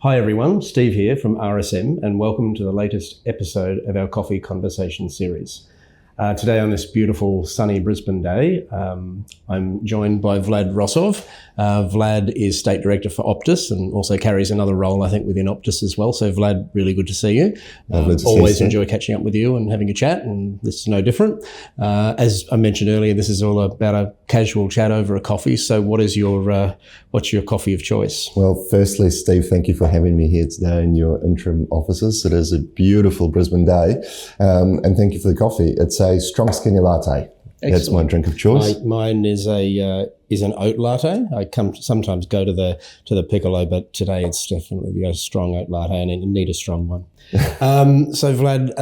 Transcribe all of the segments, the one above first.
Hi everyone, Steve here from RSM, and welcome to the latest episode of our Coffee Conversation series. Today on this beautiful sunny Brisbane day, I'm joined by Vlad Rozov. Vlad is State Director for Optus and also carries another role, I think, within Optus as well. So Vlad, really good to see you. Always enjoy catching up with you and having a chat, and this is no different. As I mentioned earlier, this is all about a casual chat over a coffee. So what's your coffee of choice? Well, firstly, Steve, thank you for having me here today in your interim offices. It is a beautiful Brisbane day, and thank you for the coffee. It's a strong skinny latte. Excellent. That's my drink of choice. Mine is an oat latte. I sometimes go to the piccolo, but today it's definitely a strong oat latte, and I need a strong one. So Vlad,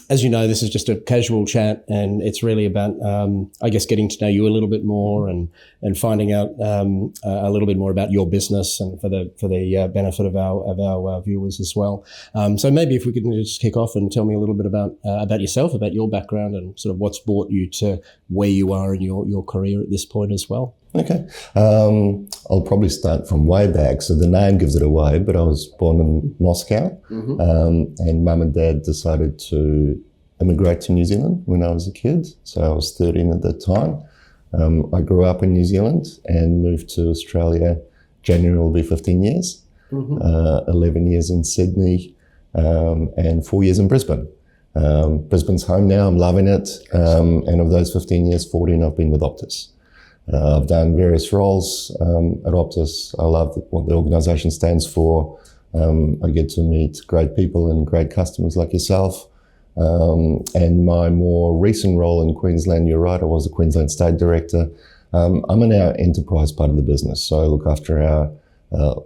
as you know, this is just a casual chat, and it's really about, I guess, getting to know you a little bit more and finding out a little bit more about your business, and for the benefit of our viewers as well. So maybe if we could just kick off and tell me a little bit about yourself, about your background, and sort of what's brought you to where you are in your career at this point as well. Okay. I'll probably start from way back. So the name gives it away, but I was born in Moscow, and mum and dad decided to immigrate to New Zealand when I was a kid. So I was 13 at that time. I grew up in New Zealand and moved to Australia. January will be 15 years, 11 years in Sydney, and 4 years in Brisbane. Brisbane's home now. I'm loving it. And of those 15 years, 14 I've been with Optus. I've done various roles at Optus. I love what the organisation stands for. I get to meet great people and great customers like yourself. And my more recent role in Queensland, you're right, I was a Queensland State Director. I'm in our enterprise part of the business, so I look after our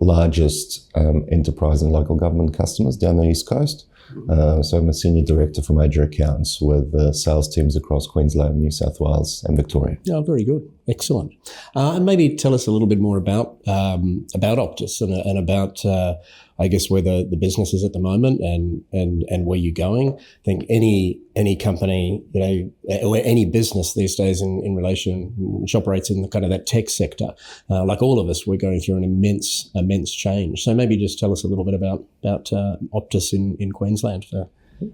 largest enterprise and local government customers down the East Coast. So I'm a senior director for major accounts with sales teams across Queensland, New South Wales and Victoria. Oh, very good. Excellent. And maybe tell us a little bit more about Optus and about, I guess, where the business is at the moment and where you're going. I think any company, or any business these days in relation, which operates in the kind of that tech sector, like all of us, we're going through an immense change. So maybe just tell us a little bit about Optus in Queensland.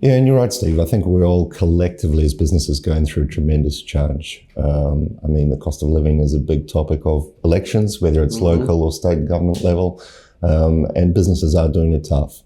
Yeah, and you're right, Steve. I think we're all collectively as businesses going through tremendous change. I mean, the cost of living is a big topic of elections, whether it's local or state government level, and businesses are doing it tough.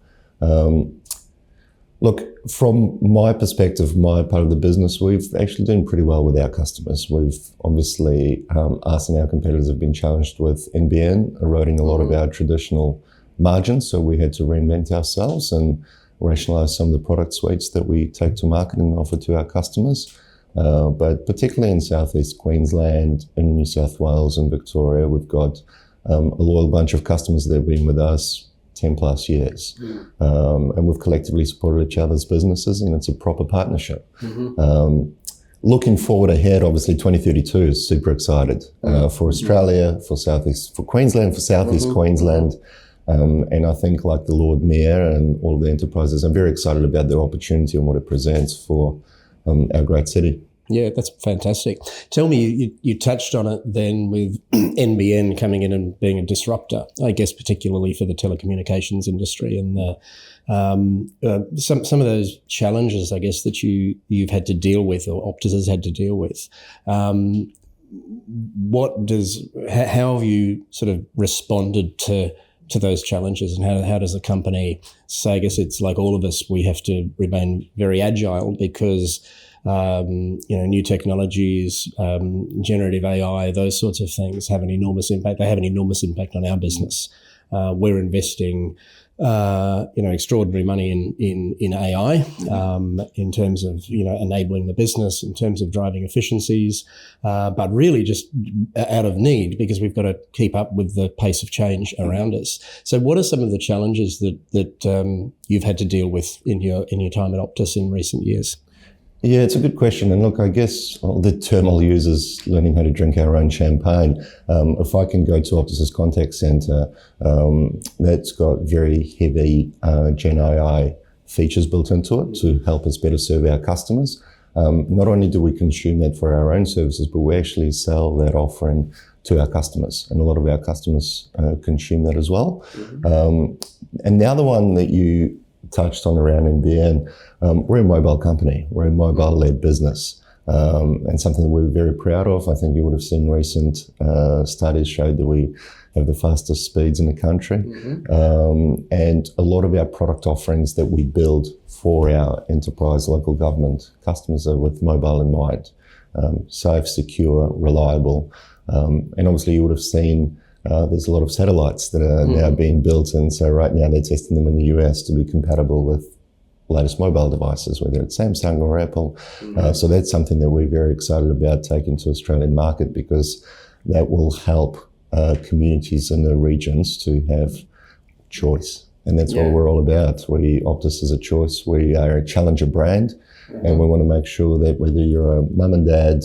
Look, from my perspective, my part of the business, we've actually doing pretty well with our customers. We've obviously, us and our competitors have been challenged with NBN, eroding a lot of our traditional margins, so we had to reinvent ourselves and rationalise some of the product suites that we take to market and offer to our customers. But particularly in Southeast Queensland, in New South Wales and Victoria, we've got a loyal bunch of customers that have been with us 10 plus years. And we've collectively supported each other's businesses, and it's a proper partnership. Looking forward ahead, obviously 2032 is super excited for Australia, for Queensland, for Southeast Queensland. And I think, like the Lord Mayor and all the enterprises, I'm very excited about the opportunity and what it presents for our great city. Yeah, that's fantastic. Tell me, you touched on it then with NBN coming in and being a disruptor, I guess particularly for the telecommunications industry, and some of those challenges, I guess, that you've had to deal with, or Optus has had to deal with. How have you sort of responded to those challenges, and how does the company say, I guess it's like all of us, we have to remain very agile because, new technologies, generative AI, those sorts of things have an enormous impact. They have an enormous impact on our business. We're investing, extraordinary money in AI, in terms of, enabling the business, in terms of driving efficiencies, but really just out of need because we've got to keep up with the pace of change around us. So what are some of the challenges that you've had to deal with in your time at Optus in recent years? Yeah, it's a good question. And look, I guess the term I'll use is learning how to drink our own champagne. If I can go to Optus's contact centre, that's got very heavy Gen AI features built into it to help us better serve our customers. Not only do we consume that for our own services, but we actually sell that offering to our customers, and a lot of our customers consume that as well. And the other one that you touched on around NBN, we're a mobile company, we're a mobile-led business, and something that we're very proud of. I think you would have seen recent studies showed that we have the fastest speeds in the country, and a lot of our product offerings that we build for our enterprise local government customers are with mobile in mind. Safe, secure, reliable, and obviously you would have seen there's a lot of satellites that are now being built, and so right now they're testing them in the US to be compatible with latest mobile devices, whether it's Samsung or Apple. So that's something that we're very excited about taking to Australian market, because that will help communities in the regions to have choice. And that's what we're all about. Optus is a choice. We are a challenger brand, and we want to make sure that whether you're a mum and dad,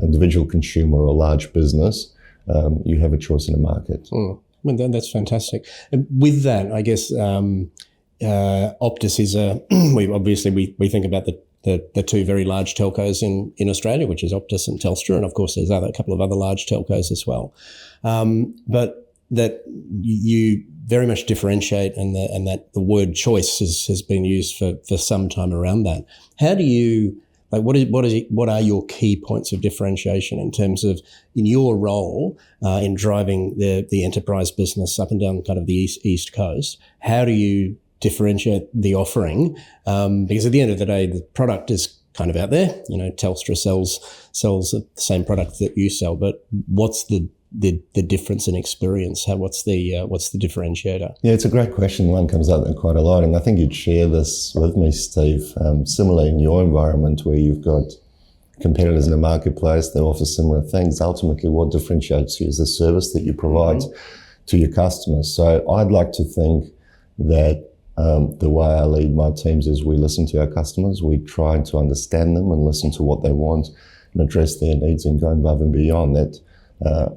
individual consumer or a large business, you have a choice in the market. Well, that's fantastic. And with that, I guess Optus is we think about the two very large telcos in Australia, which is Optus and Telstra, and of course there's a couple of other large telcos as well. But that you very much differentiate, and that the word choice has been used for some time around that. How do you, like, what are your key points of differentiation in terms of, in your role in driving the enterprise business up and down kind of the East Coast? How do you differentiate the offering? Because at the end of the day, the product is kind of out there. You know, Telstra sells the same product that you sell, but what's the difference in experience? What's the differentiator? Yeah, it's a great question. One comes up there quite a lot, and I think you'd share this with me, Steve. Similarly, in your environment where you've got competitors in the marketplace that offer similar things, ultimately what differentiates you is the service that you provide to your customers. So I'd like to think that the way I lead my teams is we listen to our customers, we try to understand them and listen to what they want and address their needs and go above and beyond that.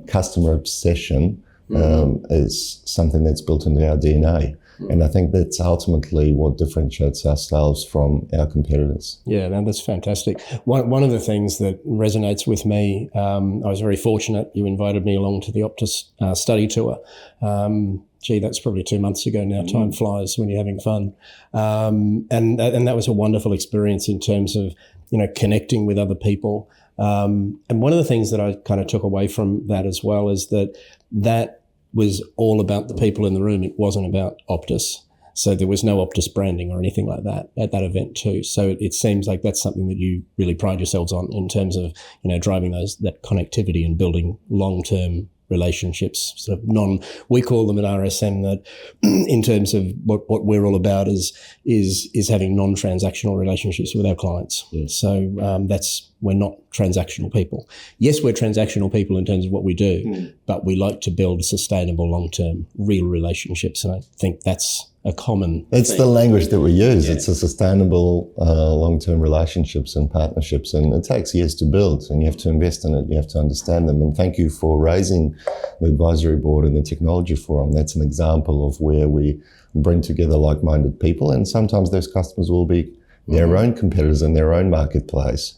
Customer obsession is something that's built into our DNA. And I think that's ultimately what differentiates ourselves from our competitors. Yeah, no, that's fantastic. One of the things that resonates with me, I was very fortunate you invited me along to the Optus study tour. That's probably 2 months ago now. Time flies when you're having fun. And that was a wonderful experience in terms of, connecting with other people. And one of the things that I kind of took away from that as well is that was all about the people in the room. It wasn't about Optus. So there was no Optus branding or anything like that at that event too. So it seems like that's something that you really pride yourselves on in terms of, driving that connectivity and building long-term relationships, sort of we call them at RSM that in terms of what we're all about is having non-transactional relationships with our clients. Yeah. So we're not transactional people. Yes, we're transactional people in terms of what we do, but we like to build sustainable, long-term, real relationships. And I think that's a common It's thing. The language that we use. Yeah. It's a sustainable, long-term relationships and partnerships, and it takes years to build, and you have to invest in it. You have to understand them. And thank you for raising the advisory board and the technology forum. That's an example of where we bring together like-minded people, and sometimes those customers will be their own competitors in their own marketplace.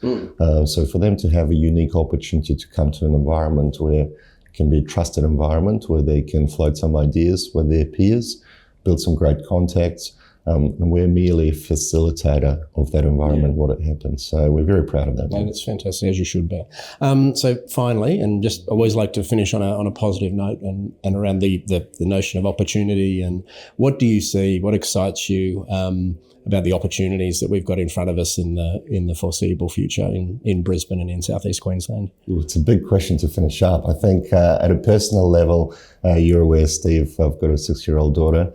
So for them to have a unique opportunity to come to an environment where it can be a trusted environment, where they can float some ideas with their peers, build some great contacts, and we're merely a facilitator of that environment, what it happens. So we're very proud of that. No, that's fantastic, as you should be. So finally, and just always like to finish on a positive note and around the notion of opportunity, and what do you see, what excites you about the opportunities that we've got in front of us in the foreseeable future in Brisbane and in Southeast Queensland? Well, it's a big question to finish up. I think at a personal level, you're aware, Steve, I've got a 6-year-old daughter.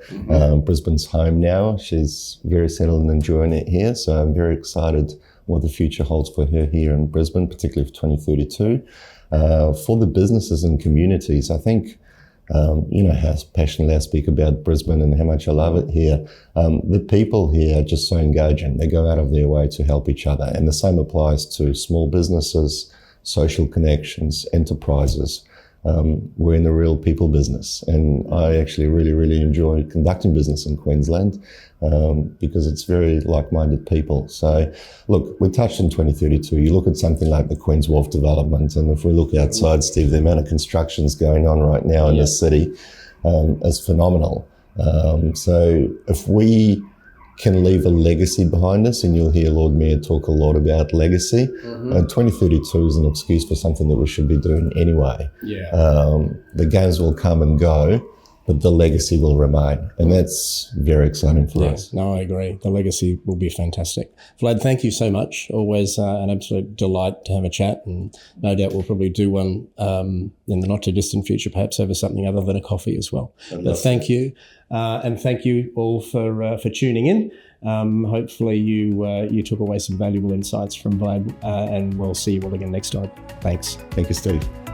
Brisbane's home now. She's very settled and enjoying it here. So I'm very excited what the future holds for her here in Brisbane, particularly for 2032. For the businesses and communities, I think, how passionately I speak about Brisbane and how much I love it here. The people here are just so engaging. They go out of their way to help each other. And the same applies to small businesses, social connections, enterprises. we're in the real people business. And I actually really, really enjoy conducting business in Queensland because it's very like-minded people. So, look, we touched on 2032. You look at something like the Queen's Wharf development, and if we look outside, Steve, the amount of construction's going on right now in the city is phenomenal. So if we can leave a legacy behind us, and you'll hear Lord Mayor talk a lot about legacy. 2032 is an excuse for something that we should be doing anyway. The games will come and go, but the legacy will remain, and that's very exciting for us. No, I agree. The legacy will be fantastic. Vlad, thank you so much. Always an absolute delight to have a chat, and no doubt we'll probably do one in the not too distant future, perhaps over something other than a coffee as well. But thank you. And thank you all for tuning in. Hopefully you took away some valuable insights from Vlad, and we'll see you all again next time. Thanks. Thank you, Steve.